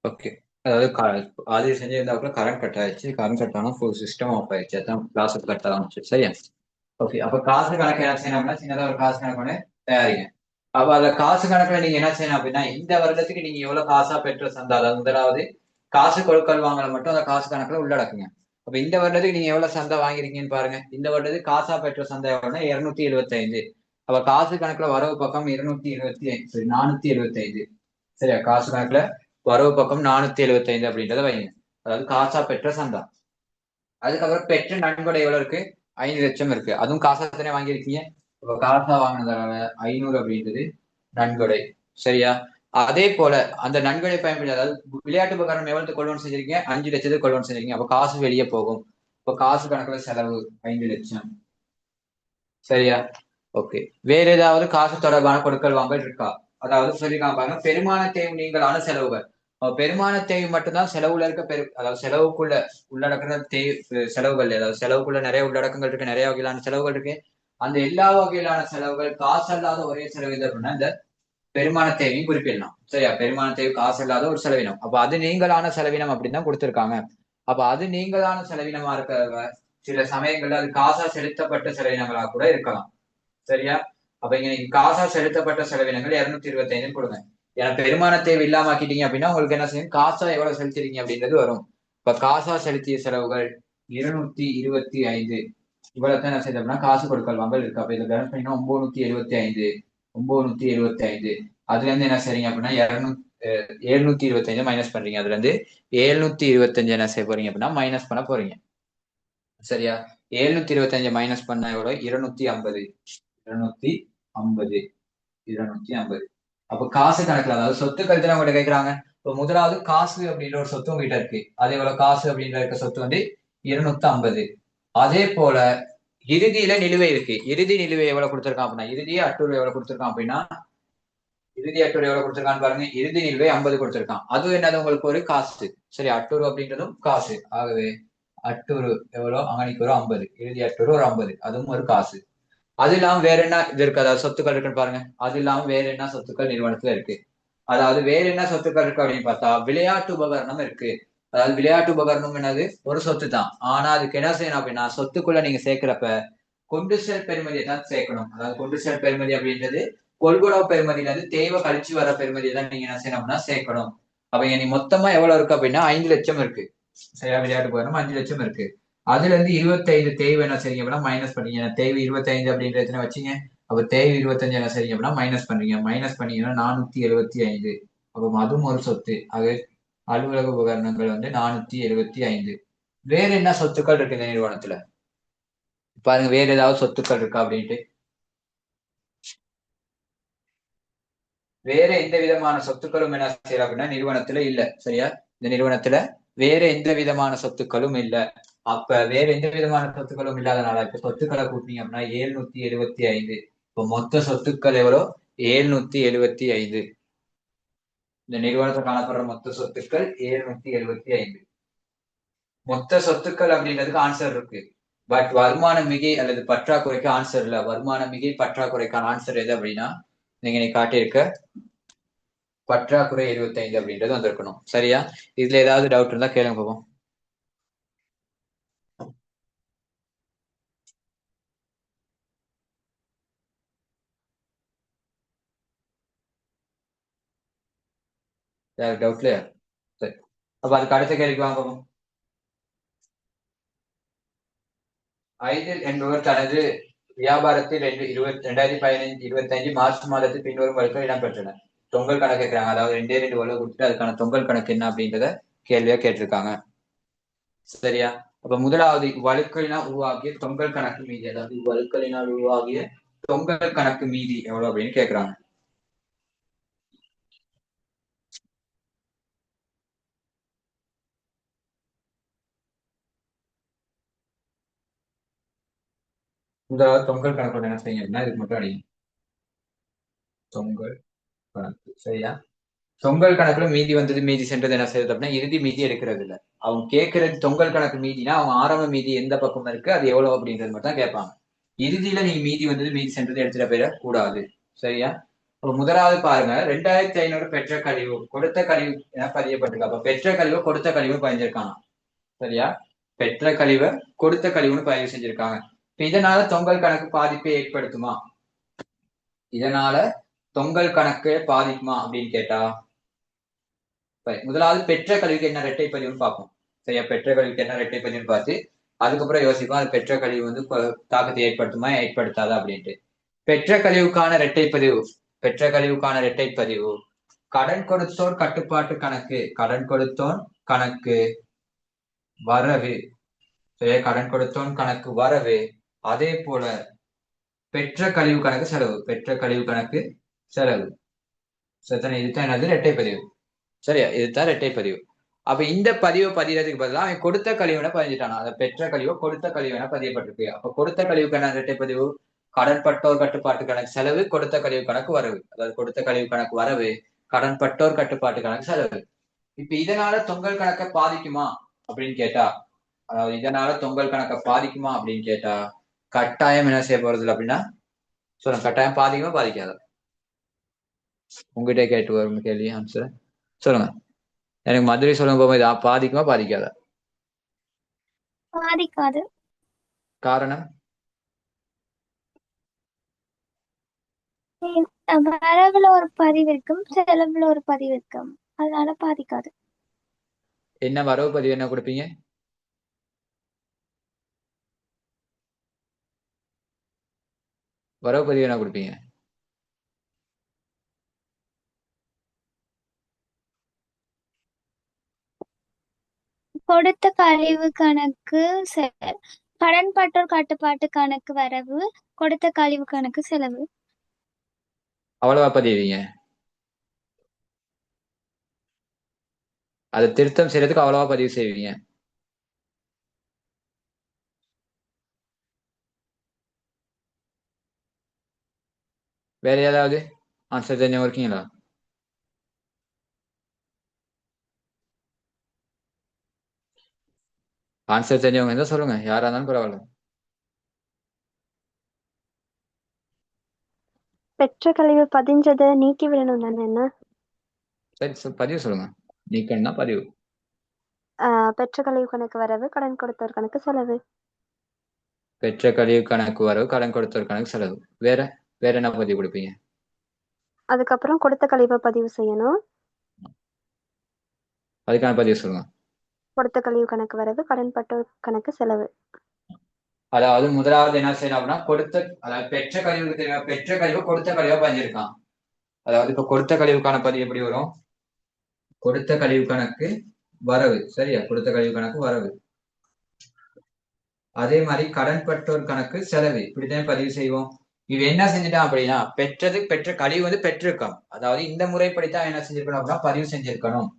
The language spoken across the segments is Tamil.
ஓகே. அதாவது ஆதிரி செஞ்சிருந்தா கூட கரண்ட் கட் ஆயிடுச்சு. கரண்ட் கட் ஆனா ஃபுல் சிஸ்டம் ஆஃப் ஆயிடுச்சு. அதான் கிளாஸ் கட் ஆரம்பிச்சு. சரியா? ஓகே. அப்ப காசு கணக்கு என்ன செய்யணும் அப்படின்னா, சின்னதா ஒரு காசு கணக்கு ஒண்ணு தயாரிங்க. அப்ப அந்த காசு கணக்குல நீங்க என்ன செய்யணும் அப்படின்னா, இந்த வருடத்துக்கு நீங்க எவ்வளவு காசா பெற்ற சந்தா, அதாவது முதலாவது காசு கொடுக்கல் வாங்கல மட்டும் அந்த காசு கணக்குல உள்ளடக்குங்க. அப்ப இந்த வருடத்துக்கு நீங்க எவ்வளவு சந்தா வாங்கிருக்கீங்கன்னு பாருங்க. இந்த வருடத்துக்கு காசா பெற்ற சந்தா எவ்வளவுன்னா 275. அப்ப காசு கணக்குல வரவு பக்கம் 275, 475. சரியா? காசு கணக்குல வரவு பக்கம் 475 அப்படின்றத வைங்க. அதாவது காசா பெற்ற சந்தா. அதுக்கப்புறம் பெற்ற நன்கொடை எவ்வளவு இருக்கு? 5 லட்சம் இருக்கு. அதுவும் காசா தானே வாங்கியிருக்கீங்க. இப்ப காசா வாங்கினதால 500 அப்படின்றது நன்கொடை. சரியா? அதே போல அந்த நன்கொடை பயன்படுத்தி, அதாவது விளையாட்டு உபகரணம் எவ்வளவு கொள்வன் செஞ்சிருக்கீங்க? 5 லட்சத்துக்கு கொள்வன் செஞ்சிருக்கீங்க. அப்ப காசு வெளியே போகும். இப்ப காசு கணக்குல செலவு 5 லட்சம். சரியா? ஓகே. வேற ஏதாவது காசு தொடர்பான கொடுக்கல் வாங்கல் இருக்கா? அதாவது சொல்லிருக்காங்க பாருங்க, பெருமான தேவை நீங்களான செலவுகள். பெருமான தேவை மட்டும்தான் செலவுல இருக்க அதாவது செலவுக்குள்ள உள்ளடக்கிற செலவுகள், அதாவது செலவுக்குள்ள நிறைய உள்ளடக்கங்கள் இருக்கு, நிறைய வகையிலான செலவுகள் இருக்கு. அந்த எல்லா வகையிலான செலவுகள் காசு அல்லாத ஒரே செலவு எது அப்படின்னா இந்த பெருமான தேவையும் குறிப்பிடலாம். சரியா? பெருமான தேவை காசு இல்லாத ஒரு செலவினம். அப்ப அது நீங்களான செலவினம் அப்படின்னு தான் கொடுத்திருக்காங்க. அப்ப அது நீங்களான செலவினமா இருக்க சில சமயங்கள்ல அது காசா செலுத்தப்பட்ட செலவினங்களா கூட இருக்கலாம். சரியா? அப்ப இங்க நீங்க காசா செலுத்தப்பட்ட செலவினங்கள் 225 கொடுங்க. ஏன்னா பெருமான தேவை இல்லாம ஆக்கிட்டீங்க அப்படின்னா உங்களுக்கு என்ன செய்யும்? காசா எவ்வளவு செலுத்திருக்கீங்க அப்படின்றது வரும். இப்ப காசா செலுத்திய செலவுகள் 225. இவ்வளவுதான் என்ன செய்யுது அப்படின்னா காசு கொடுக்கல் வாங்கல் இருக்கு. அப்ப இதை பேலன்ஸ் பண்ணீங்கன்னா 975. 975. அதுல இருந்து என்ன செய்றீங்க அப்படின்னா 725 மைனஸ் பண்றீங்க. அதுல இருந்து 725 என்ன செய்ய போறீங்க அப்படின்னா மைனஸ் பண்ண போறீங்க. சரியா? 725 மைனஸ் பண்ண எவ்வளவு? 250. 250. 250. அப்ப காசு கணக்குல, அதாவது சொத்துக்கள் தான் உங்ககிட்ட கேட்கிறாங்க. இப்ப முதலாவது காசு அப்படின்ற ஒரு சொத்து உங்ககிட்ட இருக்கு. அது எவ்வளவு? காசு அப்படின்ற இருக்க சொத்து வந்து 250. அதே போல இறுதியில நிலுவை இருக்கு. இறுதி நிலுவை எவ்வளவு கொடுத்திருக்கான் அப்படின்னா, இறுதிய அட்டூர் எவ்வளவு கொடுத்திருக்கான் அப்படின்னா, இறுதி அட்டூர் எவ்வளவு கொடுத்திருக்கான்னு பாருங்க. இறுதி நிலுவை 50 கொடுத்திருக்கான். அதுவும் என்னது? உங்களுக்கு ஒரு காசு. சரி, அட்டூர் அப்படின்றதும் காசு. ஆகவே அட்டூர் எவ்வளவு? அங்கனிக்கு ஒரு 50. இறுதி அட்டூர் ஒரு 50. அதுவும் ஒரு காசு. அது இல்லாம வேற என்ன இது இருக்கு? அதாவது சொத்துக்கள் இருக்குன்னு பாருங்க. அது இல்லாம வேற என்ன சொத்துக்கள் நிறுவனத்துல இருக்கு? அதாவது வேற என்ன சொத்துக்கள் இருக்கு அப்படின்னு பார்த்தா விளையாட்டு உபகரணம் இருக்கு. அதாவது விளையாட்டு உபகரணம் என்னது? ஒரு சொத்து தான். ஆனா அதுக்கு என்ன செய்யணும் அப்படின்னா, சொத்துக்குள்ள நீங்க சேர்க்கிறப்ப கொண்டு செல் பெறுமதியை தான் சேர்க்கணும். அதாவது கொண்டு செல் பெறுமதி அப்படின்றது கொள்குடவு பெறுமதியில இருந்து தேவை கழிச்சு வர பெறுமதியை தான் நீங்க என்ன செய்யணும் அப்படின்னா சேர்க்கணும். அப்ப நீ மொத்தமா எவ்வளவு இருக்கு அப்படின்னா 5 லட்சம் இருக்கு. சரியா? விளையாட்டு உபகரணம் 5 லட்சம் இருக்கு. அதுல இருந்து 25 தேவை என்ன செய்றீங்க அப்படின்னா மைனஸ் பண்ணீங்க. தேவை 25 அப்படின்றத வச்சீங்க. அப்ப தேவை 25 என்ன செய்றீங்க அப்படின்னா மைனஸ் பண்றீங்க. மைனஸ் பண்ணீங்கன்னா 475. அப்ப அதுவும் ஒரு சொத்து. அது அலுவலக உபகரணங்கள் வந்து 475. வேற என்ன சொத்துக்கள் இருக்கு இந்த நிறுவனத்துல? பாருங்க, வேற ஏதாவது சொத்துக்கள் இருக்கா அப்படின்ட்டு. வேற எந்த விதமான சொத்துக்களும் என்ன செய்யலாம் அப்படின்னா நிறுவனத்துல இல்ல. சரியா? இந்த நிறுவனத்துல வேற எந்த விதமான சொத்துக்களும் இல்ல. அப்ப வேற எந்த விதமான சொத்துக்களும் இல்லாதனால இப்ப சொத்துக்களை கூட்டினீங்க அப்படின்னா 775. இப்ப மொத்த சொத்துக்கள் எவ்வளோ? 775. இந்த நிறுவனத்தில் காணப்படுற மொத்த சொத்துக்கள் 775. மொத்த சொத்துக்கள் அப்படின்றதுக்கு ஆன்சர் இருக்கு. பட் வருமான மிகை அல்லது பற்றாக்குறைக்கு ஆன்சர் இல்ல. வருமான மிகை பற்றாக்குறைக்கான ஆன்சர் எது அப்படின்னா நீங்க காட்டியிருக்க பற்றாக்குறை 75 அப்படின்றது வந்திருக்கணும். சரியா? இதுல ஏதாவது டவுட் இருந்தா கேளுங்க போவோம். டவுட் இல்லையா? சரி. அப்ப அதுக்கு அடுத்த கேள்விக்கு வாங்க போவோம். ஐடில் என்பவர் தனது வியாபாரத்தில் 2015 மார்ச் மாதத்தில் பின்வரும் வழக்குகள் இடம்பெற்றன. தொங்கல் கணக்கு கேட்கிறாங்க. அதாவது ரெண்டே ரெண்டு வழக்கு கொடுத்துட்டு அதுக்கான தொங்கல் கணக்கு என்ன அப்படின்றத கேள்வியா கேட்டிருக்காங்க. சரியா? அப்ப முதலாவது வழுக்கலினால் உருவாகிய தொங்கல் கணக்கு மீதி, அதாவது வழுக்கலினால் உருவாகிய தொங்கல் கணக்கு மீதி எவ்வளவு அப்படின்னு கேக்குறாங்க. முதலாவது தொங்கல் கணக்கு என்ன செய்யுங்க அப்படின்னா இதுக்கு மட்டும் அடிங்க. தொங்கல் கணக்கு. சரியா? தொங்கல் கணக்குல மீதி வந்தது மீதி சென்றது என்ன செய்யுது அப்படின்னா இறுதி மீதி எடுக்கிறது இல்ல. அவங்க கேட்கறது தொங்கல் கணக்கு மீதினா அவங்க ஆரம்ப மீதி எந்த பக்கம் இருக்கு அது எவ்வளவு அப்படின்றது மட்டும் தான் கேட்பாங்க. இறுதியில நீங்க மீதி வந்தது மீதி சென்றது எடுத்துட்டு போயிட கூடாது. சரியா? முதலாவது பாருங்க 2500 பெற்ற கழிவு கொடுத்த கழிவு என பதியப்பட்டிருக்கு. அப்ப பெற்ற கழிவு கொடுத்த கழிவு பதிஞ்சிருக்காங்க. சரியா? பெற்ற கழிவை கொடுத்த கழிவுன்னு பதிவு செஞ்சிருக்காங்க. இதனால தொங்கல் கணக்கு பாதிப்பை ஏற்படுத்துமா? இதனால தொங்கல் கணக்கு பாதிக்குமா அப்படின்னு கேட்டா, முதலாவது பெற்ற கழிவுக்கு என்ன இரட்டை பதிவுன்னு பார்ப்போம். சரியா? பெற்ற கழிவுக்கு என்ன இரட்டை பதிவுன்னு பார்த்து அதுக்கப்புறம் யோசிப்போம் அது பெற்ற கழிவு வந்து தாக்கத்தை ஏற்படுத்துமா ஏற்படுத்தாதா அப்படின்ட்டு. பெற்ற கழிவுக்கான இரட்டை பதிவு பெற்ற கழிவுக்கான இரட்டை பதிவு கடன் கொடுத்தோர் கட்டுப்பாட்டு கணக்கு கடன் கொடுத்தோன் கணக்கு வரவு. சரியா? கடன் கொடுத்தோன் கணக்கு வரவு. அதே போல பெற்ற கழிவு கணக்கு செலவு பெற்ற கழிவு கணக்கு செலவு. சரி, இதுதான் என்னது இரட்டை பதிவு. சரியா? இதுதான் இரட்டை பதிவு. அப்ப இந்த பதிவை பதியறதுக்கு பதிலாக அவன் கொடுத்த கழிவுன பதிஞ்சிட்டானா? அதை பெற்ற கழிவோ கொடுத்த கழிவுன பதியப்பட்டிருக்கு. அப்ப கொடுத்த கழிவுக்கான இரட்டை பதிவு கடன்பட்டோர் கட்டுப்பாட்டு கணக்கு செலவு கொடுத்த கழிவு கணக்கு வரவு. அதாவது கொடுத்த கழிவு கணக்கு வரவு கடன்பட்டோர் கட்டுப்பாட்டு கணக்கு செலவு. இப்ப இதனால தொங்கல் கணக்கை பாதிக்குமா அப்படின்னு கேட்டா, அதாவது இதனால தொங்கல் கணக்கை பாதிக்குமா அப்படின்னு கேட்டா கட்டாயம் என்ன செய்ய போறது இல்லை அப்படின்னா சொல்லுங்க. கட்டாயம் பாதிக்குமா பாதிக்காத? உங்ககிட்ட கேட்டு வரும் கேள்வி ஆன்சர் சொல்லுங்க. எனக்கு மதுரை சொல்லுங்க போகும்போது பாதிக்குமா பாதிக்காத? பாதிக்காது. காரணம் வரவுல ஒரு பதிவு இருக்கும், செலவுல ஒரு பதிவு இருக்கும், அதனால பாதிக்காது. என்ன வரவு பதிவு என்ன கொடுப்பீங்க? வரவு பதிவு என்ன கொடுப்பீங்க? கொடுத்த கழிவு கணக்கு கடன்பட்டோர் கட்டுப்பாட்டு கணக்கு வரவு கொடுத்த கழிவு கணக்கு செலவு. அவ்வளவா பதிவீங்க? அதை திருத்தம் செய்யறதுக்கு அவ்வளவா பதிவு செய்வீங்க? வேற ஏதாவது ஆன்சர் தெரிஞ்சவங்க இருக்கீங்களா? ஆன்சர் தெரிஞ்சவங்க இருந்தா சொல்லுங்க, யாரா இருந்தாலும் பரவாயில்ல. பெற்ற கழிவு பதிஞ்சதை நீக்கி விடணும் தானே என்ன? சரி, பதிவு சொல்லுங்க. நீக்கணும்னா பதிவு. பெற்ற கழிவு கணக்கு வரவு கடன் கொடுத்தோர் கணக்கு செலவு. பெற்ற கழிவு கணக்கு வரவு கடன் கொடுத்தோர் கணக்கு செலவு. வேற வேற என்ன பதிவு கொடுப்பீங்க? அதுக்கப்புறம் கொடுத்த கழிவை பதிவு செய்யணும். அதுக்கான பதிவு சொல்லுங்க. கொடுத்த கழிவு கணக்கு வரவு கடன்பட்டோர் கணக்கு செலவு. அதாவது முதலாவது என்ன செய்யணும் அப்படின்னா அதாவது பெற்ற கழிவுக்கு தெரியும். பெற்ற கழிவு கொடுத்த கழிவா பதிஞ்சிருக்கான். அதாவது இப்ப கொடுத்த கழிவுக்கான பதிவு எப்படி வரும்? கொடுத்த கழிவு கணக்கு வரவு. சரியா? கொடுத்த கழிவு கணக்கு வரவு. அதே மாதிரி கடன்பட்டோர் கணக்கு செலவு. இப்படித்தான் பதிவு செய்வோம். இவ என்ன செஞ்சுட்டான் அப்படின்னா பெற்ற கழிவு வந்து பெற்றிருக்கான். அதாவது இந்த முறைப்படித்தான் என்ன செஞ்சிருக்கணும் அப்படின்னா பதிவு செஞ்சிருக்கணும்.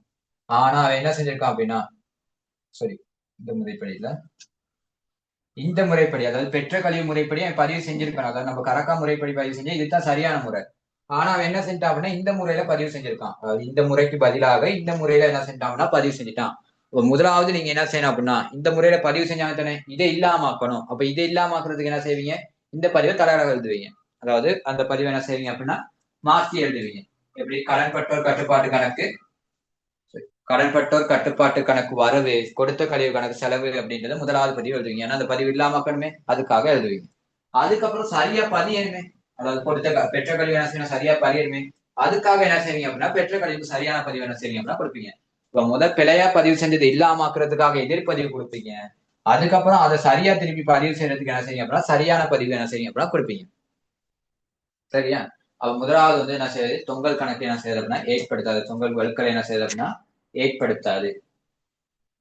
ஆனா அவன் என்ன செஞ்சிருக்கான் அப்படின்னா சரி இந்த முறைப்படியில இந்த முறைப்படி அதாவது பெற்ற கழிவு முறைப்படி அவன் பதிவு செஞ்சிருக்கான். அதாவது நம்ம கரக்கா முறைப்படி பதிவு செஞ்சா இதுதான் சரியான முறை. ஆனா அவன் என்ன செஞ்சான் அப்படின்னா இந்த முறையில பதிவு செஞ்சிருக்கான். அதாவது இந்த முறைக்கு பதிலாக இந்த முறையில என்ன செஞ்சான்னா பதிவு செஞ்சுட்டான். முதலாவது நீங்க என்ன செய்யணும் அப்படின்னா இந்த முறையில பதிவு செஞ்சாங்க தானே, இதை இல்லாமக்கணும். அப்ப இதை இல்லாமக்கிறதுக்கு என்ன செய்வீங்க? இந்த பதிவை தடவை எழுதுவீங்க. அதாவது அந்த பதிவை என்ன செய்வீங்க அப்படின்னா மாற்றி எழுதுவீங்க. எப்படி? கடன்பட்டோர் கட்டுப்பாட்டு கணக்கு கடன்பட்டோர் கட்டுப்பாட்டு கணக்கு வரவு கொடுத்த கழிவு கணக்கு செலவு அப்படின்றத முதலாவது பதிவு எழுதுவீங்க. ஏன்னா அந்த பதிவு இல்லாமக்கணுமே, அதுக்காக எழுதுவீங்க. அதுக்கப்புறம் சரியா பதியணுமே, அதாவது பெற்ற கழிவு என்ன செய்யணும்? சரியா பதியணுமே, அதுக்காக என்ன செய்வீங்க அப்படின்னா பெற்ற கழிவுக்கு சரியான பதிவு என்ன செய்வீங்க அப்படின்னா கொடுப்பீங்க. இப்ப முதல் பிழையா பதிவு செஞ்சது இல்லாமக்கிறதுக்காக எதிர்பதிவு கொடுப்பீங்க. அதுக்கப்புறம் அதை சரியா திருப்பி பதிவு செய்யறதுக்கு என்ன செய்யுங்க அப்படின்னா சரியான பதிவு என்ன செய்யுங்க அப்படின்னா கொடுப்பீங்க. சரியா? அப்ப முதலாவது வந்து என்ன செய்யுது? தொங்கல் கணக்கு என்ன செய்யுது அப்படின்னா ஏற்படுத்தாது. தொங்கல் வழுக்கல் என்ன செய்யுது அப்படின்னா ஏற்படுத்தாது.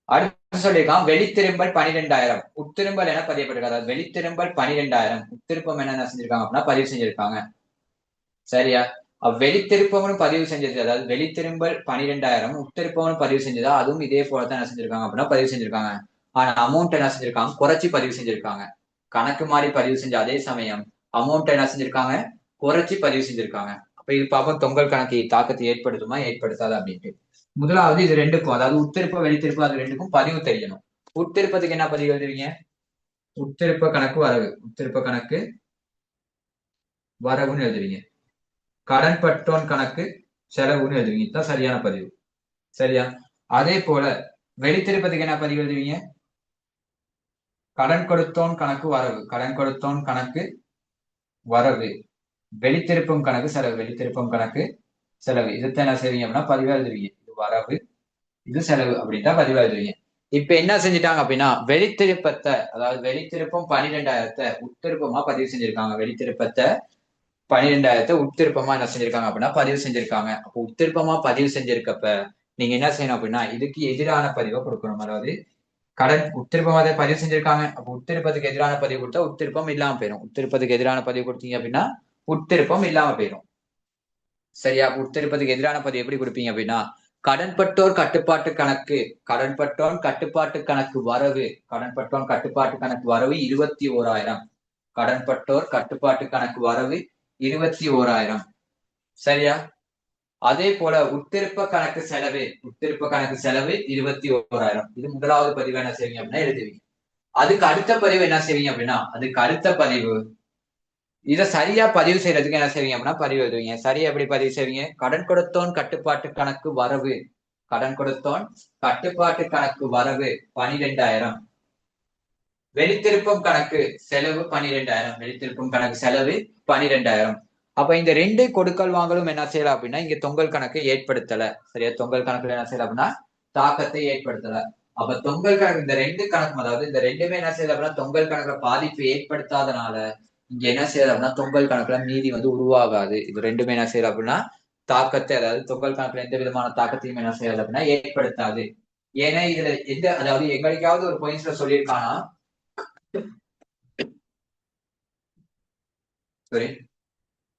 அடுத்து சொல்லியிருக்கான் வெளித்திரும்பல் 12,000 உட்திரும்பல் என பதியப்பட்டிருக்காங்க. அதாவது வெளித்திரும்பல் 12,000 உட்திருப்பம் என்ன செஞ்சிருக்காங்க அப்படின்னா பதிவு செஞ்சிருக்காங்க. சரியா? வெளித்திருப்பவனும் பதிவு செஞ்சது. அதாவது வெளித்திரும்பல் 12,000 உட்திருப்பவனும் பதிவு செஞ்சதா அதுவும் இதே போலத்தான் என்ன செஞ்சிருக்காங்க அப்படின்னா பதிவு செஞ்சிருக்காங்க. ஆனா அமௌண்ட் என்ன செஞ்சிருக்காங்க? குறைச்சி பதிவு செஞ்சிருக்காங்க. கணக்கு மாதிரி பதிவு செஞ்ச அதே சமயம் அமௌண்ட் என்ன செஞ்சிருக்காங்க? குறைச்சி பதிவு செஞ்சிருக்காங்க. அப்ப இது பாப்போம் தொங்கல் கணக்கு தாக்கத்தை ஏற்படுத்துமா ஏற்படுத்தாது அப்படின்ட்டு. முதலாவது இது ரெண்டுக்கும், அதாவது உட்திருப்பு வெளித்திருப்பு அது ரெண்டுக்கும் பதிவு தெரியணும். உட்திருப்பத்துக்கு என்ன பதிவு எழுதுவீங்க? உட்திருப்ப கணக்கு வரவு. உட்திருப்ப கணக்கு வரவுன்னு எழுதுவீங்க. கடன்பட்டோன் கணக்கு செலவுன்னு எழுதுவீங்க. இதுதான் சரியான பதிவு. சரியா? அதே போல வெளித்திருப்பதுக்கு என்ன பதிவு எழுதுவீங்க? கடன் கொடுத்தோன் கணக்கு வரவு. கடன் கொடுத்தோன் கணக்கு வரவு. வெளித்திருப்பும் கணக்கு செலவு. வெளித்திருப்பும் கணக்கு செலவு. இதுதான் என்ன செய்வீங்க அப்படின்னா பதிவா எழுதுவீங்க. இது வரவு, இது செலவு அப்படின்ட்டா பதிவா எழுதுவீங்க. இப்ப என்ன செஞ்சுட்டாங்க அப்படின்னா வெளித்திருப்பத்தை, அதாவது வெளித்திருப்பம் 12,000 உட்திருப்பமா பதிவு செஞ்சிருக்காங்க. வெளித்திருப்பத்தை 12,000 உட்திருப்பமா என்ன செஞ்சிருக்காங்க அப்படின்னா பதிவு செஞ்சிருக்காங்க. அப்போ உட்திருப்பமா பதிவு செஞ்சிருக்கப்ப நீங்க என்ன செய்யணும் அப்படின்னா இதுக்கு எதிரான பதிவை கொடுக்கணும். அதாவது கடன் உட்திருப்பமா அதை பதிவு செஞ்சிருக்காங்க. அப்போ உட்திருப்பத்துக்கு எதிரான பதிவு கொடுத்தா உட்திருப்பம் இல்லாம போயிடும். உட்திருப்பத்துக்கு எதிரான பதிவு கொடுத்தீங்க அப்படின்னா உட்திருப்பம் இல்லாம போயிடும். சரியா? உட்திருப்பத்துக்கு எதிரான பதிவு எப்படி கொடுப்பீங்க அப்படின்னா கடன்பட்டோர் கட்டுப்பாட்டு கணக்கு, கடன்பட்டோன் கட்டுப்பாட்டு கணக்கு வரவு, கடன்பட்டோன் கட்டுப்பாட்டு கணக்கு வரவு 21,000. கடன்பட்டோர் கட்டுப்பாட்டு கணக்கு வரவு 21,000. சரியா? அதே போல உட்திருப்ப கணக்கு செலவு, உட்திருப்ப கணக்கு செலவு 21,000. இது முதலாவது பதிவு என்ன செய்வீங்க அப்படின்னா எழுதுவீங்க. அதுக்கு அடுத்த பதிவு என்ன செய்வீங்க அப்படின்னா அதுக்கு அடுத்த பதிவு இதை சரியா பதிவு செய்யறதுக்கு என்ன செய்வீங்க அப்படின்னா பதிவு எழுதுவீங்க. சரியா எப்படி பதிவு செய்வீங்க? கடன் கொடுத்தோன் கட்டுப்பாட்டு கணக்கு வரவு, கடன் கொடுத்தோன் கட்டுப்பாட்டு கணக்கு வரவு 12,000. வெளித்திருப்பும் கணக்கு செலவு 12,000. வெளித்திருப்பும் கணக்கு செலவு 12,000. அப்ப இந்த ரெண்டு கொடுக்கல் வாங்கலும் என்ன செய்யலாம் அப்படின்னா இங்க தொங்கல் கணக்கு ஏற்படுத்தல. சரியா? தொங்கல் கணக்குல என்ன செய்யலாம் அப்படின்னா தாக்கத்தை ஏற்படுத்தல. அப்ப தொங்கல் கணக்கு இந்த ரெண்டு கணக்கும், அதாவது இந்த ரெண்டுமே என்ன செய்யல அப்படின்னா தொங்கல் கணக்குல பாதிப்பு ஏற்படுத்தாதனால இங்க என்ன செய்யல அப்படின்னா தொங்கல் கணக்குல மீதி உருவாகாது. இது ரெண்டுமே என்ன செய்யல அப்படின்னா தாக்கத்தை, அதாவது தொங்கல் கணக்குல எந்த விதமான தாக்கத்தையும் என்ன செய்யாது அப்படின்னா ஏற்படுத்தாது. ஏன்னா இதுல எந்த, அதாவது எங்களுக்காவது ஒரு பாயிண்ட்ஸ்ல சொல்லியிருக்கானா, சாரி,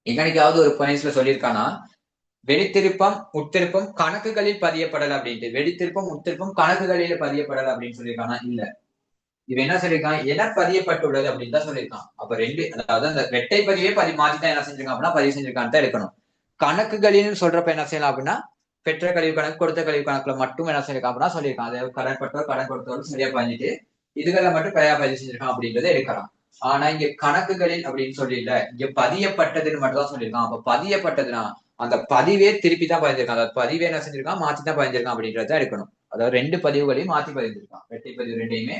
எங்கனைக்காவது ஒரு பாயிண்ட்ஸ்ல சொல்லியிருக்கானா வெளித்திருப்பம் உட்திருப்பம் கணக்குகளில் பதியப்படல அப்படின்ட்டு. வெளித்திருப்பம் உட்திருப்பம் கணக்குகளில பதியப்படல அப்படின்னு சொல்லியிருக்கானா? இல்ல. இவன் என்ன சொல்லியிருக்கான்? என பதியப்பட்டுள்ளது அப்படின்னு தான் சொல்லியிருக்கான். அப்ப ரெண்டு, அதாவது அந்த வெட்டை பதிவே மாத்திதான் என்ன செஞ்சிருக்கான் அப்படின்னா பதிவு செஞ்சிருக்கான்னு தான் எடுக்கணும். கணக்குகளின்னு சொல்றப்ப என்ன செய்யலாம் அப்படின்னா பெற்ற கழிவு கணக்கு கொடுத்த கழிவு கணக்குல மட்டும் என்ன செஞ்சிருக்கான் அப்படின்னா சொல்லியிருக்கான். அதாவது கடன் பட்டோர் கடன் கொடுத்தவரும் சரியா பதிஞ்சிட்டு இதுகளை மட்டும் பிழையா பதிவு செஞ்சிருக்கான் அப்படின்றத எடுக்கலாம். ஆனா இங்க கணக்குகளில் அப்படின்னு சொல்லிடல, இங்க பதியப்பட்டதுன்னு மட்டும் தான் சொல்லியிருக்கான். அப்ப பதியப்பட்டதுன்னா அந்த பதிவே திருப்பி தான் பதிஞ்சிருக்கான். அதாவது பதிவே என்ன செஞ்சிருக்கான் மாத்தி தான் பதிஞ்சிருக்கான் அப்படின்றத எடுக்கணும். அதாவது ரெண்டு பதிவுகளையும் மாத்தி பதிஞ்சிருக்கான். வெட்டை பதிவு ரெண்டையுமே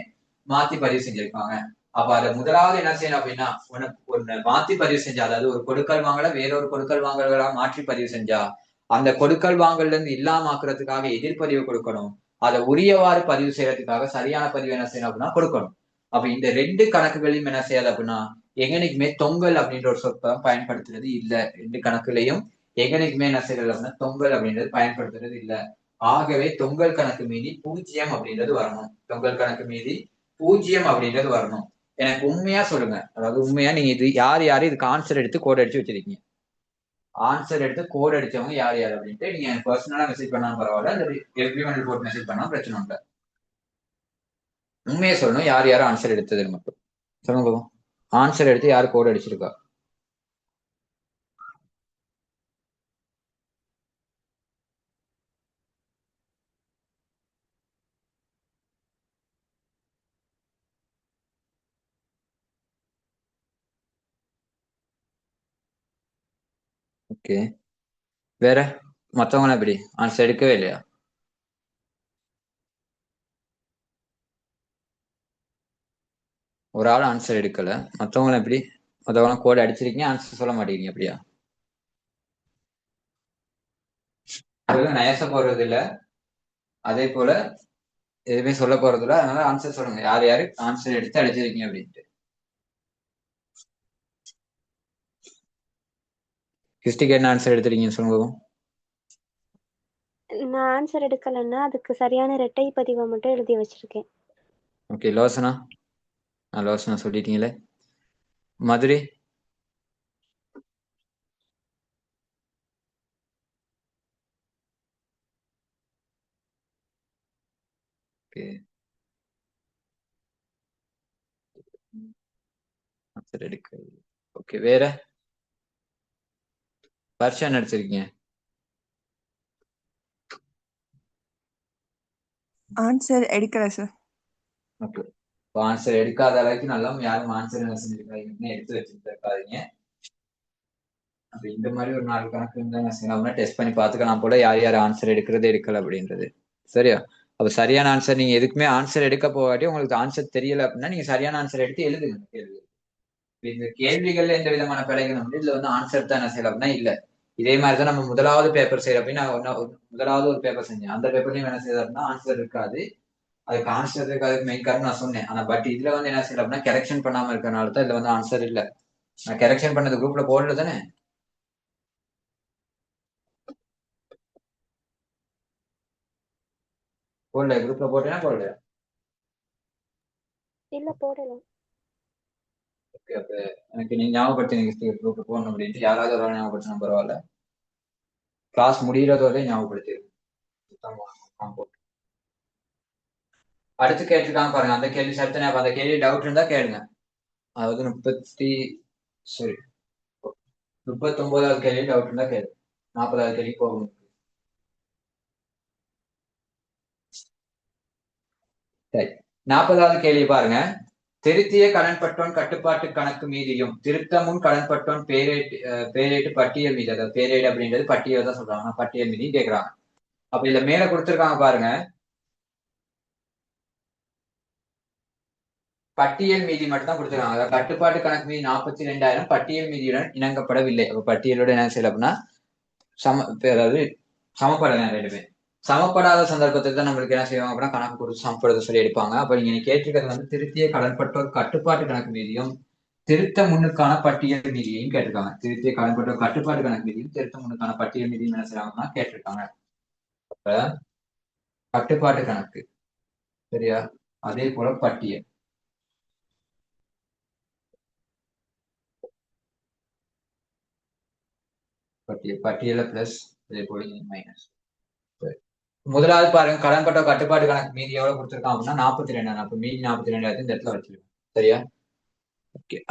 மாத்தி பதிவு செஞ்சிருக்காங்க. அப்ப அதை முதலாவது என்ன செய்யணும் அப்படின்னா ஒன்னு மாத்தி பதிவு செஞ்சா, அதாவது ஒரு கொடுக்கல் வாங்கல வேறொரு கொடுக்கல் வாங்கல்களா மாற்றி பதிவு செஞ்சா அந்த கொடுக்கல் வாங்கல்ல இருந்து இல்லாம ஆக்குறதுக்காக எதிர்பதிவு கொடுக்கணும். அதை உரியவாறு பதிவு செய்யறதுக்காக சரியான பதிவு என்ன செய்யணும் அப்படின்னா கொடுக்கணும். அப்ப இந்த ரெண்டு கணக்குகளையும் என்ன செய்யாது அப்படின்னா எங்கனைக்குமே தொங்கல் அப்படின்ற ஒரு சொற்பம் பயன்படுத்துறது இல்ல. ரெண்டு கணக்குலையும் எங்கனைக்குமே என்ன செய்யறது அப்படின்னா தொங்கல் அப்படின்றது பயன்படுத்துறது இல்ல. ஆகவே தொங்கல் கணக்கு மீதி 0 அப்படின்றது வரணும். தொங்கல் கணக்கு மீதி 0 அப்படின்றது வரணும். எனக்கு உண்மையா சொல்லுங்க, அதாவது உண்மையா நீங்க இது யாரு இதுக்கு ஆன்சர் எடுத்து கோட் அடிச்சு வச்சிருக்கீங்க. ஆன்சர் எடுத்து கோட் அடிச்சவங்க யார் அப்படின்ட்டு நீங்க எனக்கு பர்சனலா மெசேஜ் பண்ணாலும் பரவாயில்ல, அந்த எவ்ரிவன் ரிப்போர்ட் மெசேஜ் பண்ணாலும் பிரச்சனை இல்லை. உண்மையை சொல்லணும், யார் ஆன்சர் எடுத்ததுன்னு மட்டும் சொல்லுங்க. ஆன்சர் எடுத்து யார் கோட் அடிச்சிருக்கா? ஓகே, வேற மத்தவங்க எப்படி ஆன்சர் எடுக்கவே இல்லையா? ஒரு ஆள் ஆன்சர் எடுக்கல, மத்தவங்க எப்படி? மத்தவங்க கோட் அடிச்சிருக்கீங்க, ஆன்சர் சொல்ல மாட்டேங்கிறீங்க. அப்படியா? நயச போறது இல்ல, அதே போல எதுவுமே சொல்ல போறது இல்ல. அதனால ஆன்சர் சொல்லுங்க, யாரு ஆன்சர் எடுத்து அடிச்சிருக்கீங்க அப்படின்ட்டு. கிறிஸ்டிக்கு என்ன ஆன்சர் எடுத்திருக்கீங்க சொல்லுங்க. நான் ஆன்சர் எடுக்கலைன்னா அதுக்கு சரியான இரட்டை பதிவை மட்டும் எழுதி வச்சிருக்கேன். ஓகே, லோசனா? லோசனா சொல்லிட்டீங்களே. மதுரை? ஓகே, ஆன்சர் எடுக்க. ஓகே, வேற வருஷம் நடிச்சிருக்கீங்க? ஆன்சர் எடுக்கல சார். ஓகே, ஆன்சர் எடுக்காத அளவுக்கு நல்லா யாரும் ஆன்சர் என்ன செஞ்சிருக்காங்க எடுத்து வச்சிருக்காதீங்க. அப்ப இந்த மாதிரி ஒரு 4 கணக்கு இருந்தா என்ன செய்யலாம்னா டெஸ்ட் பண்ணி பார்த்துக்கலாம் போல யார் யார் ஆன்சர் எடுக்கிறது எடுக்கல அப்படின்றது. சரியா? அப்ப சரியான ஆன்சர் நீங்க எதுக்குமே ஆன்சர் எடுக்க போகாட்டி உங்களுக்கு ஆன்சர் தெரியல அப்படின்னா நீங்க சரியான ஆன்சர் எடுத்து எழுதுங்க கேள்வி. இந்த கேள்விகள்ல எந்த விதமான பிழைகளும் வந்து இதுல வந்து ஆன்சர் தான் என்ன செய்யலாம் அப்படின்னா இல்ல. இதே மாதிரிதான் நம்ம முதலாவது பேப்பர் செய்யற அப்படின்னா முதலாவது ஒரு பேப்பர் செஞ்சேன். அந்த பேப்பர்லயும் என்ன செய்யறது அப்படின்னா ஆன்சர் இருக்காது. அதுக்கு ஆன்சர் இருக்காதுக்கு மெயின் காரணம் நான் சொன்னேன். ஆனா பட் இதுல வந்து என்ன செய்யலாம் அப்படின்னா கரெக்ஷன் பண்ணாம இருக்கனால தான் இதுல வந்து ஆன்சர் இல்ல. நான் கரெக்ஷன் பண்ணது குரூப்ல போடல தானே. போடல குரூப்ல போட்டேன்னா போடல. இல்ல போடலாம். ஓகே அப்ப எனக்கு நீங்க ஞாபகப்படுத்தி நீங்க குரூப்ல போடணும் அப்படின்ட்டு யாராவது ஒரு ஞாபகப்படுத்தினா பரவாயில்ல. கிளாஸ் முடிகிறதோட ஞாபகப்படுத்திடுங்க. அடுத்து கேட்டிருக்காங்க பாருங்க. அந்த கேள்வி சத்தனை அந்த கேள்வி டவுட் இருந்தா கேளுங்க. அதாவது 39வது கேள்வி டவுட் இருந்தா கேளு. 40வது கேள்வி போகணும். சரி 40வது கேள்வி பாருங்க. திருத்திய கடன்பட்டோன் கட்டுப்பாட்டு கணக்கு மீதியும் திருத்தமுன் கடன்பட்டோன் பேரேட்டு பட்டியல் மீது, அதாவது பேரேடு அப்படின்றது பட்டியல் தான் சொல்றாங்க. பட்டியல் மீதியும் கேட்கறாங்க. அப்ப இதுல மேல கொடுத்திருக்காங்க பாருங்க. பட்டியல் மீதி மட்டும் தான் கொடுத்துருக்காங்க. அதாவது கட்டுப்பாட்டு கணக்கு மீதி 42,000 பட்டியல் மீதியுடன் இணங்கப்படவில்லை. அப்ப பட்டியலோட என்ன செய்யல அப்படின்னா அதாவது சமப்படலாம் ரெண்டுமே. சமப்படாத சந்தர்ப்பத்தில் தான் நம்மளுக்கு என்ன செய்வாங்க அப்படின்னா கணக்கு கொடுத்து சமப்படுத்த சொல்லி எடுப்பாங்க. அப்ப நீங்க கேட்டிருக்கிறது வந்து திருத்திய கடன்பட்டோர் கட்டுப்பாட்டு கணக்கு மீதியும் திருத்த முன்னுக்கான பட்டியல் மீதியையும் கேட்டிருக்காங்க. திருத்திய கடன்பட்டோர் கட்டுப்பாட்டு கணக்கு மீதியும் திருத்த முன்னுக்கான பட்டியல் மீதியும் என்ன செய்யறாங்கன்னா கேட்டிருக்காங்க. அப்ப கட்டுப்பாட்டு கணக்கு சரியா, அதே போல பட்டியல் பட்டியல பிளஸ் அதே போல மைனஸ். முதலாவது பாருங்க கடன்பட்ட கட்டுப்பாட்டு கணக்கு மீதி எவ்வளவு கொடுத்துருக்கான் அப்படின்னா 42,000. அப்ப மீதி 42,000 இந்த இடத்துல வச்சிருக்கோம். சரியா?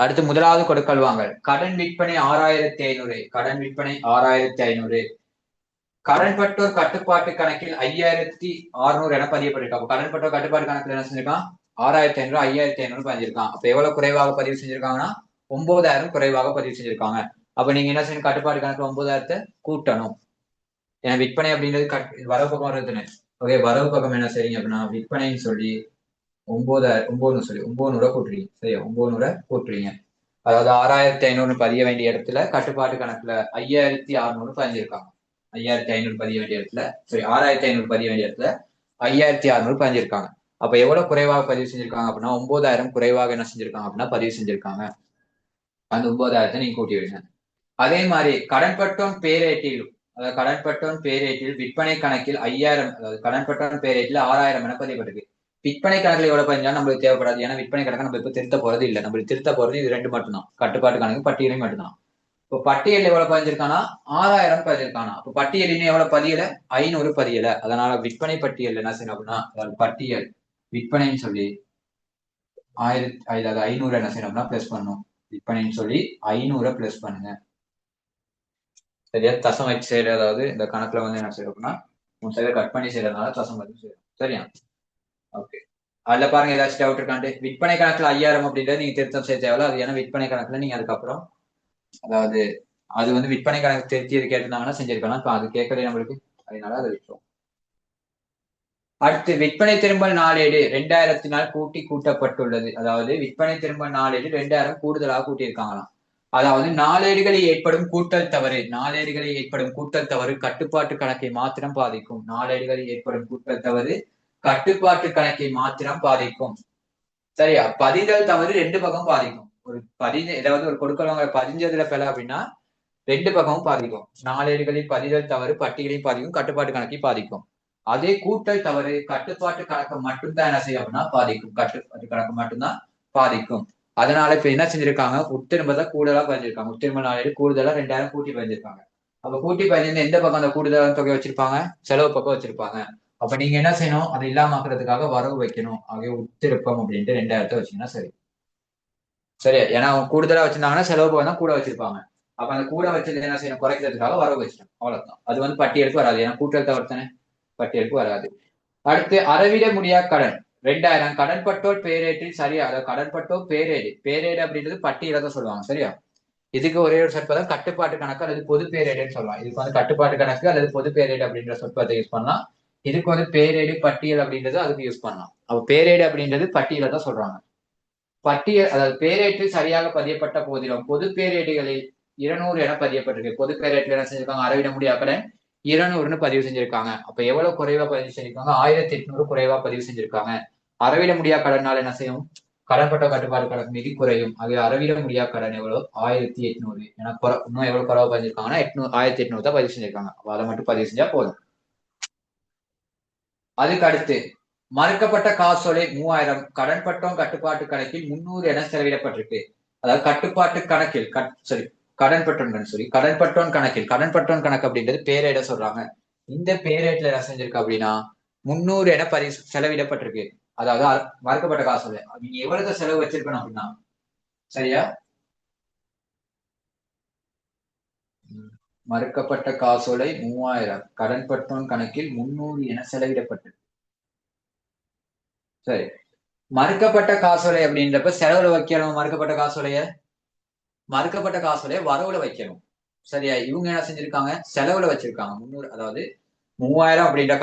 அடுத்து முதலாவது கொடுக்கல் வாங்கல் கடன் விற்பனை 6,500. கடன் விற்பனை 6,500. கடன்பட்டோர் கட்டுப்பாட்டு கணக்கில் 5,600 என பதியப்பட்டிருக்காங்க. கடன்பட்டோர் கட்டுப்பாட்டு கணக்குல என்ன செஞ்சிருக்கான் 6,500 5,500 பதிஞ்சிருக்கான். அப்ப எவ்வளவு குறைவாக பதிவு செஞ்சிருக்காங்கன்னா 9,000 குறைவாக பதிவு செஞ்சிருக்காங்க. அப்ப நீங்க என்ன செய்யணும் கட்டுப்பாட்டு கணக்குல 9,000 கூட்டணும். ஏன்னா விற்பனை அப்படின்றது வரவு பக்கம் வருதுன்னு. ஓகே வரவு பக்கம் என்ன செய்றீங்க அப்படின்னா விற்பனைன்னு சொல்லி 9,000 கூட்டுறீங்க. சரியா 9,000 கூட்டுறீங்க. அதாவது 6,500 பதிய வேண்டிய இடத்துல கட்டுப்பாட்டு கணக்குல 5,600 பதிஞ்சிருக்காங்க. 5,500 பதிய வேண்டிய இடத்துல 6,500 பதிய வேண்டிய இடத்துல 5,600 பதிஞ்சிருக்காங்க. அப்ப எவ்வளவு குறைவாக பதிவு செஞ்சிருக்காங்க அப்படின்னா 9,000 குறைவாக என்ன செஞ்சிருக்காங்க அப்படின்னா பதிவு செஞ்சிருக்காங்க. அந்த 9,000 நீங்க கூட்டி விடுங்க. அதே மாதிரி கடன்பட்டோன் பேரேட்டில், அதாவது கடன்பட்டோன் பேரேட்டில் விற்பனை கணக்கில் 5,000, அதாவது கடன்பட்டோன் பேரேட்டில் 6,000 என பதியப்பட்டிருக்கு. விற்பனை கணக்குல எவ்வளவு பதிஞ்சாலும் நம்மளுக்கு தேவைப்படாது. ஏன்னா விற்பனை கணக்கு நம்ம இப்ப திருத்த போறது இல்லை. நம்மளுக்கு திருத்த போறது இது 2 மட்டும்தான், கட்டுப்பாட்டு கணக்கு பட்டியலையும் மட்டும்தான். இப்போ பட்டியல் எவ்வளவு பதிஞ்சிருக்கானா 6,000 பதிஞ்சிருக்கானா. அப்போ பட்டியல் இன்னும் எவ்வளவு பதியல 500 பதியல. அதனால விற்பனை பட்டியல் என்ன செய்யணும் அப்படின்னா பட்டியல் விற்பனைன்னு சொல்லி 500 என்ன செய்யணும்னா பிளஸ் பண்ணணும். விற்பனைன்னு சொல்லி 500 பிளஸ் பண்ணுங்க. சரியா? தசம் வச்சு செய்யற, அதாவது இந்த கணக்குல வந்து என்ன செய்யறோம்னா உன் சைட கட் பண்ணி செய்யறதுனால தசம் வச்சு செய்யறோம். சரியா? ஓகே அதுல பாருங்க ஏதாச்சும் டவுட் இருக்காண்டு. விற்பனை கணக்குல 5,000 அப்படின்றது நீங்க திருத்தம் செய்ய தேவையில்ல. அது ஏன்னா விற்பனை கணக்குல நீங்க அதுக்கப்புறம் அதாவது அது வந்து விற்பனை கணக்கு திருத்தி கேட்டிருந்தாங்கன்னா செஞ்சிருக்கலாம். இப்ப அது கேட்கறது நம்மளுக்கு, அதனால அதை விட்டுரும். அடுத்து விற்பனை திரும்பல் நாளேடு 2,000 கூட்டப்பட்டுள்ளது. அதாவது விற்பனை திரும்பல் நாளேடு 2,000 கூடுதலாக கூட்டியிருக்காங்களாம். அதாவது நாளேடுகளில் ஏற்படும் கூட்டல் தவறு, நாளேடுகளில் ஏற்படும் கூட்டல் தவறு கட்டுப்பாட்டு கணக்கை மாத்திரம் பாதிக்கும். நாளேடுகளில் ஏற்படும் கூட்டல் தவறு கட்டுப்பாட்டு கணக்கை மாத்திரம் பாதிக்கும். சரியா? பதிதல் தவறு 2 பக்கம் பாதிக்கும். ஒரு ஏதாவது ஒரு கொடுக்கலவங்க பதிஞ்சதுல பெல அப்படின்னா 2 பக்கமும் பாதிக்கும். நாளேடுகளில் பதிதல் தவறு பட்டியலையும் பாதிக்கும், கட்டுப்பாட்டு கணக்கையும் பாதிக்கும். அதே கூட்டல் தவறு கட்டுப்பாட்டு கணக்கு மட்டும்தான் என்ன செய்யும் அப்படின்னா பாதிக்கும். கட்டுப்பாட்டு கணக்கு மட்டும்தான் பாதிக்கும். அதனால இப்ப என்ன செஞ்சிருக்காங்க உட்திரும்பதை கூடுதலா பதிஞ்சிருக்காங்க. உட்திரும்ப நாளேடு கூடுதலா 2,000 கூட்டி பதிஞ்சிருக்காங்க. அப்ப கூட்டி பதிஞ்சிருந்து எந்த பக்கம் அந்த கூடுதலான தொகை வச்சிருப்பாங்க செலவு பக்கம் வச்சிருப்பாங்க. அப்ப நீங்க என்ன செய்யணும் அதை இல்லாமக்கிறதுக்காக வரவு வைக்கணும். ஆகிய உட்திருப்பம் அப்படின்ட்டு 2,000 வச்சீங்கன்னா சரி. சரியா? ஏன்னா அவங்க கூடுதலா வச்சிருந்தாங்கன்னா செலவு பக்கம் தான் கூட வச்சிருப்பாங்க. அப்ப அந்த கூட வச்சது என்ன செய்யணும் குறைக்கிறதுக்காக வரவு வச்சிட்டோம். அவ்வளவுதான். அது வந்து பட்டியலுக்கு வராது. ஏன்னா கூட்டல் தவிர்த்தானே பட்டியலுக்கு வராது. அடுத்து அறவிட முடியா கடன் 2,000 கடன்பட்டோர் பேரேட்டில் சரியா, அதாவது கடன்பட்டோர் பேரேடு அப்படின்றது பட்டியலை தான் சொல்லுவாங்க. சரியா? இதுக்கு ஒரே ஒரு சொற்பதம் கட்டுப்பாட்டு கணக்கு அல்லது பொது பேரேடுன்னு சொல்லலாம். இதுக்கு வந்து கட்டுப்பாட்டு கணக்கு அல்லது பொது பேரேடு அப்படின்ற சொற்பதத்தை யூஸ் பண்ணலாம். இதுக்கு வந்து பேரேடு பட்டியல் அப்படின்றது அதுக்கு யூஸ் பண்ணலாம். அப்ப பேரேடு அப்படின்றது பட்டியலை தான் சொல்றாங்க. பட்டியல் அதாவது பேரேட்டில் சரியாக பதியப்பட்ட போதிலும் பொது பேரேடுகளில் 200 என பதியப்பட்டிருக்கு. பொது பேரேட்டில் என்ன செஞ்சிருக்காங்க, அளவிட முடியாத கடன் 200ன்னு பதிவு செஞ்சிருக்காங்க. அப்ப எவ்வளவு குறைவா பதிவு செஞ்சிருக்காங்க, 1800 குறைவா பதிவு செஞ்சிருக்காங்க. அளவிட முடியாத கடனால் என்ன செய்யும், கடன்பட்ட கட்டுப்பாடு கணக்கு மீதி குறையும். அது அளவிட முடியாத கடன் எவ்வளவு, 1800. ஏன்னா இன்னும் எவ்வளவு குறைவா பதிஞ்சிருக்காங்கன்னா 1800 தான் பதிவு செஞ்சிருக்காங்க. அதை மட்டும் பதிவு செஞ்சா போதும். அதுக்கு அடுத்து மறுக்கப்பட்ட காசோலை 3000 கடன்பட்டோம் கட்டுப்பாட்டு கணக்கில் 300 என செலவிடப்பட்டிருக்கு. அதாவது கட்டுப்பாட்டு கணக்கில் கடன்பட்டோன் கடன்பட்டோன் கணக்கு அப்படின்றது பேரேட சொல்றாங்க. இந்த பேரேட்ல என்ன செஞ்சிருக்கு அப்படின்னா 300 என செலவிடப்பட்டிருக்கு. அதாவது மறுக்கப்பட்ட காசோலை நீங்க எவ்வளவு செலவு வச்சிருக்கணும் அப்படின்னா, சரியா, மறுக்கப்பட்ட காசோலை 3000 கடன்பட்டோன் கணக்கில் 300 என செலவிடப்பட்டிருக்கு. சரி, மறுக்கப்பட்ட காசோலை அப்படின்றப்ப செலவுல வைக்கணும். மறுக்கப்பட்ட காசோலைய வரவுல வைக்கணும். சரியா, இவங்க என்ன செஞ்சிருக்காங்க, செலவுல வச்சிருக்காங்க 300. அதாவது 3000 அப்படின்ற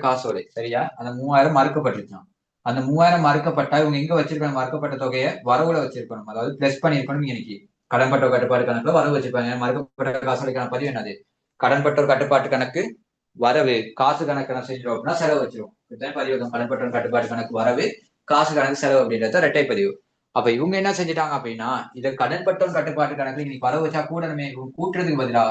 காசோலை சரியா, அந்த 3000 மறுக்கப்பட்டிருக்கான். அந்த 3000 மறுக்கப்பட்டா இவங்க எங்க வச்சிருக்காங்க, மறுக்கப்பட்ட தொகையை வரவுல வச்சிருக்கணும். அதாவது பிளஸ் பண்ணிருக்கணும். இன்னைக்கு கடன்பட்டோர் கட்டுப்பாடு கணக்குல வரவு வச்சிருப்பாங்க. மறுக்கப்பட்ட காசோலைக்கான பதிவு என்னது, கடன்பட்டோர் கட்டுப்பாட்டு கணக்கு வரவு, காசு கணக்கு என்ன செஞ்சிடும் அப்படின்னா செலவு வச்சிரும். பதிவு கடன்பட்டோர் கட்டுப்பாட்டு கணக்கு வரவு, காசு கணக்கு செலவு அப்படின்றத இரட்டை பதிவு. அப்ப இவங்க என்ன செஞ்சுட்டாங்க அப்படின்னா, இதை கடன்பட்டோர் கட்டுப்பாட்டு கணக்குல இன்னைக்கு வரவு வச்சா கூடணுமே, கூட்டுறதுக்கு பதிலா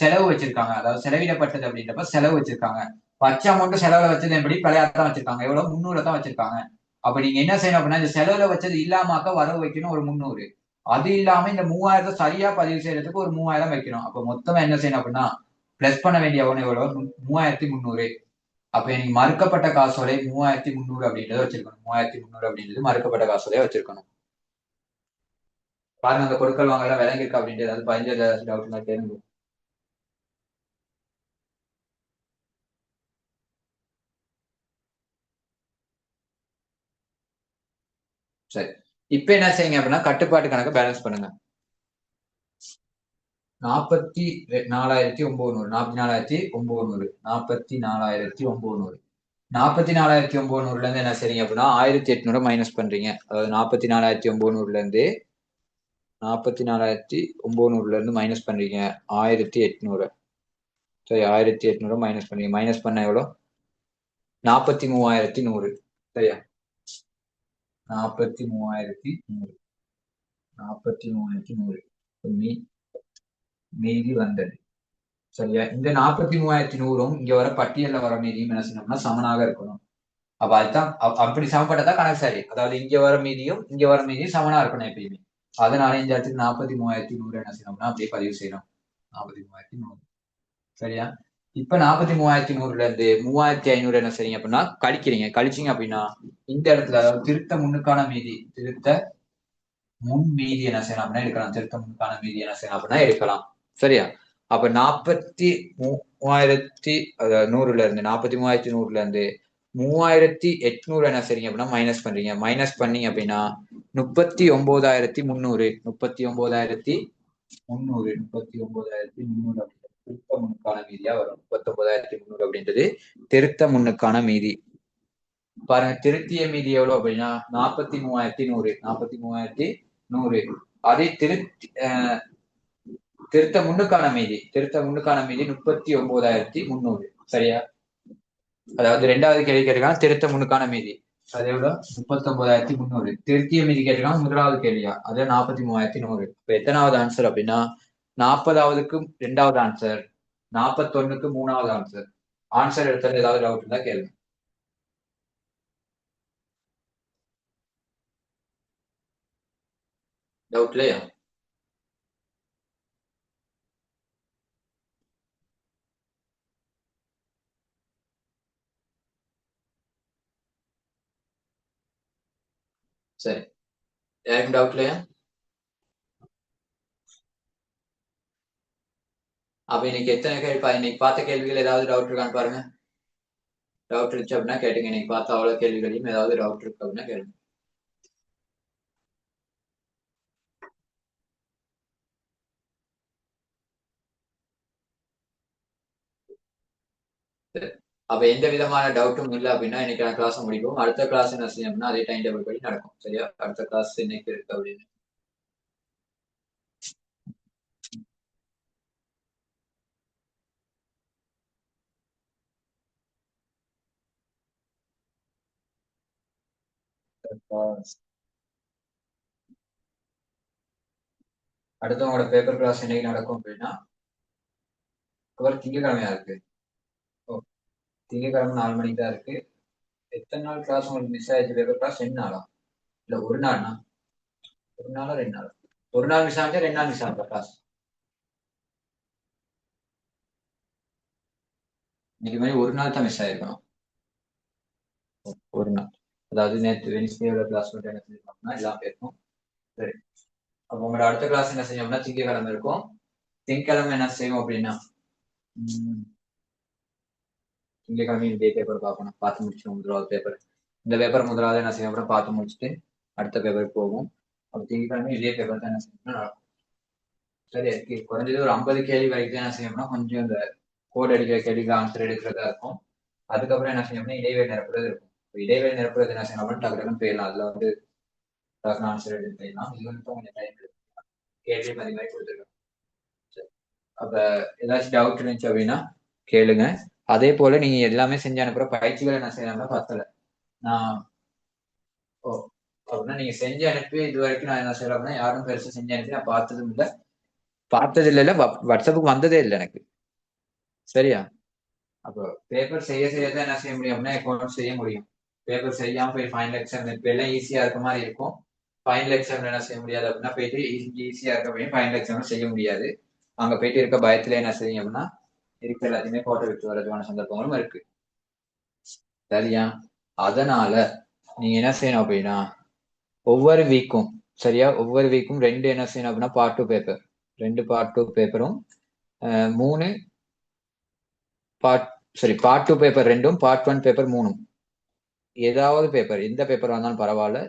செலவு வச்சிருக்காங்க. அதாவது செலவிடப்பட்டது அப்படின்றப்ப செலவு வச்சிருக்காங்க. பச்ச அமௌண்ட் செலவுல வச்சது எப்படி பழையாத்தான் வச்சிருக்காங்க. எவ்வளவு, 300 தான் வச்சிருக்காங்க. அப்ப நீங்க என்ன செய்யணும் அப்படின்னா, இந்த செலவுல வச்சது இல்லாமக்க வரவு வைக்கணும் ஒரு 300. அது இல்லாம இந்த 3000 சரியா பதிவு செய்யறதுக்கு ஒரு 3000 வைக்கணும். அப்ப மொத்தமா என்ன செய்யணும் அப்படின்னா, பிளஸ் பண்ண வேண்டிய எவ்வளவு, 3300. அப்ப எனக்கு மறுக்கப்பட்ட காசோலை 3300 அப்படின்றத வச்சிருக்கணும். 3300 அப்படின்றது மறுக்கப்பட்ட காசோலையா வச்சிருக்கணும். பாருங்க, அந்த கொடுக்கல் வாங்கல விளங்கிருக்கா அப்படின்ட்டு ஏதாவது பதினஞ்சு டவுட்னா கேளுங்க. சரி, இப்ப என்ன செய்யுங்க அப்படின்னா, கட்டுப்பாட்டு கணக்கு பேலன்ஸ் பண்ணுங்க. 44,900 44,900 44,900 44,900 இருந்து என்ன செய்றீங்க அப்படின்னா 1,800 மைனஸ் பண்றீங்க. அதாவது 44,900 இருந்து 44,900 இருந்து மைனஸ் பண்றீங்க 1,800. சரி, 1,800 மைனஸ் பண்றீங்க. மைனஸ் பண்ண எவ்வளோ, 43,100. சரியா, 43,100 43,100 மீதி வந்தது. சரியா, இந்த 43,100 இங்க வர பட்டியல்ல வர மீதியும் என்ன செய்யணும்னா சமனாக இருக்கணும். அப்ப அதுதான் அப்படி சமப்பட்டதான் கணக்கு சரி. அதாவது இங்க வர மீதியும் சமனா இருக்கணும் எப்பயுமே. அதனால இந்த இடத்துக்கு 43,100 என்ன செய்யணும்னா அப்படியே பதிவு செய்யணும். 43,100. சரியா, இப்ப 43,100ல இருந்து 3,500 என்ன செய்றீங்க அப்படின்னா கழிச்சீங்க அப்படின்னா இந்த இடத்துல அதாவது திருத்த முன்னுக்கான மீதி என்ன செய்யலாம் அப்படின்னா எடுக்கலாம். திருத்த முன்னுக்கான மீதி என்ன செய்யலாம் அப்படின்னா எடுக்கலாம். சரியா, அப்ப 43,100ல இருந்து 43,100ல இருந்து 3,800 என்ன செய்றீங்க அப்படின்னா மைனஸ் பண்றீங்க. மைனஸ் பண்ணீங்க அப்படின்னா 39,300 திருத்த முன்னுக்கான மீதியா வரும். 39,300 அப்படின்றது திருத்த முன்னுக்கான மீதி. பாருங்க, திருத்திய மீதி எவ்வளவு அப்படின்னா 43,100 அதே திருத்த முன்னுக்கான மீதி 39,300. சரியா, அதாவது ரெண்டாவது கேள்வி கேட்டிருக்காங்க திருத்த முன்னுக்கான மீதி, அது எவ்வளவு, 39,300. திருத்திய மீதி கேட்டிருக்காங்க முதலாவது கேள்வியா, அது 43,100. இப்ப எத்தனாவது ஆன்சர் அப்படின்னா 40வதுக்கு 2வது ஆன்சர், 41க்கு 3வது ஆன்சர். ஆன்சர் எடுத்தது ஏதாவது டவுட் இருந்தா கேளுங்க. டவுட் இல்லையா? சரி, யாருக்கும் டவுட் இல்லையா? அப்ப இன்னைக்கு எத்தனை கேள்வி, இன்னைக்கு பார்த்த கேள்விகள் ஏதாவது டவுட் இருக்கான்னு பாருங்க. டவுட் இருந்துச்சு அப்படின்னா கேட்டுங்க. இன்னைக்கு பார்த்த அவ்வளவு கேள்விகளையும் ஏதாவது டவுட் இருக்கு அப்படின்னா கேளுங்க. அப்ப எந்த விதமான டவுட்டும் இல்லை அப்படின்னா இன்னைக்கு கிளாஸ் முடிக்கும். அடுத்த கிளாஸ் என்ன செய்யும் அப்படின்னா அதே டைம் டேபிள் படி நடக்கும். சரியா? அடுத்த கிளாஸ் இன்னைக்கு இருக்கு அப்படின்னு. அடுத்து உங்களோட பேப்பர் கிளாஸ் என்னைக்கு நடக்கும் அப்படின்னா திங்கக்கிழமையா இருக்கு. திங்கக்கிழமை 4 மணிக்கு தான் இருக்கு. எத்தனை நாள் கிளாஸ் உங்களுக்கு மிஸ் ஆயிடுச்சு? பேப்பர் கிளாஸ் 2 நாளா இல்ல 1 நாள்னா? 1 நாளா 2 நாள்? 1 நாள் மிஸ் ஆச்சு, 2 நாள் மிஸ் ஆகுது கிளாஸ். இன்னைக்கு மாதிரி 1 நாள் தான் மிஸ் ஆயிருக்கணும். 1 நாள். அதாவது நேற்று வெனிஸ்டேயோட கிளாஸ் மட்டும் என்ன செஞ்சிருக்கோம்னா எல்லாம் பேருக்கும். சரி, அப்போ உங்களோட அடுத்த கிளாஸ் என்ன செஞ்சோம்னா திங்கக்கிழமை இருக்கும். திங்கக்கிழமை என்ன செய்வோம் அப்படின்னா திங்கக்கிழமை இதே பேப்பர் பார்க்கணும். பார்த்து முடிச்சோம் முதலாவது பேப்பர். இந்த பேப்பர் முதலாவது என்ன செய்யும் அப்புறம் பார்த்து முடிச்சுட்டு அடுத்த பேப்பருக்கு போகும். அப்போ திங்கக்கிழமை இதே பேப்பர் தான் என்ன செய்யணும்னா நடக்கும். சரி, குறைஞ்சது ஒரு 50 கேள்வி வரைக்கும் என்ன செய்யணும்னா கொஞ்சம் இந்த கோட் அடிக்கிற கேள்விக்கு ஆன்சர் எடுக்கிறதா இருக்கும். அதுக்கப்புறம் என்ன செய்யணும்னா இடைவெளி நிரப்புறது இருக்கும். இடைவெளி நிரப்புறது என்ன செய்யணும் டக்கு டக்குன்னு போயிடலாம். அதுல வந்து டக்குனு ஆன்சர் எடுத்து போயிடலாம். இது வந்து கொஞ்சம் டைம் எடுக்கும். கேள்வி பதிவாய் கொடுத்துருக்கோம். அப்ப ஏதாச்சும் டவுட் இருந்துச்சு அப்படின்னா கேளுங்க. அதே போல நீங்க எல்லாமே செஞ்ச அனுப்புற பயிற்சிகளை என்ன செய்யலாம்னா பத்தல. நான் அப்படின்னா நீங்க செஞ்சு அனுப்பி இது வரைக்கும் நான் என்ன செய்யறேன் அப்படின்னா யாரும் பெருசா செஞ்சு அனுப்பி நான் பார்த்தது இல்ல வாட்ஸ்அப்புக்கு வந்ததே இல்லை எனக்கு. சரியா? அப்போ பேப்பர் செய்யதான் என்ன செய்ய முடியும் அப்படின்னா அக்கௌண்ட் செய்ய முடியும். பேப்பர் செய்யாம போய் ஃபைனல் எக்ஸாம் இப்ப எல்லாம் ஈஸியா இருக்க மாதிரி இருக்கும். ஃபைனல் எக்ஸாம்ல என்ன செய்ய முடியாது அப்படின்னா போயிட்டு ஈஸியா இருக்க முடியும். ஃபைனல் எக்ஸாம் செய்ய முடியாது. அங்க போயிட்டு இருக்க பயத்துல என்ன செய்யும் அப்படின்னா இருக்க எல்லாத்தையுமே போட்டோ விட்டு வரதுக்கான சந்தர்ப்பங்களும் இருக்கு. சரியா? அதனால நீங்க என்ன செய்யணும் அப்படின்னா ஒவ்வொரு வீக்கும் சரியா ஒவ்வொரு வீக்கும் 2 என்ன செய்யணும் அப்படின்னா பார்ட் 2 பேப்பர் 2 பார்ட் 2 பேப்பரும் 3 பார்ட் 2 பேப்பர் 2ம் பார்ட் 1 பேப்பர் 3ம் ஏதாவது பேப்பர் எந்த பேப்பர் வந்தாலும் பரவாயில்ல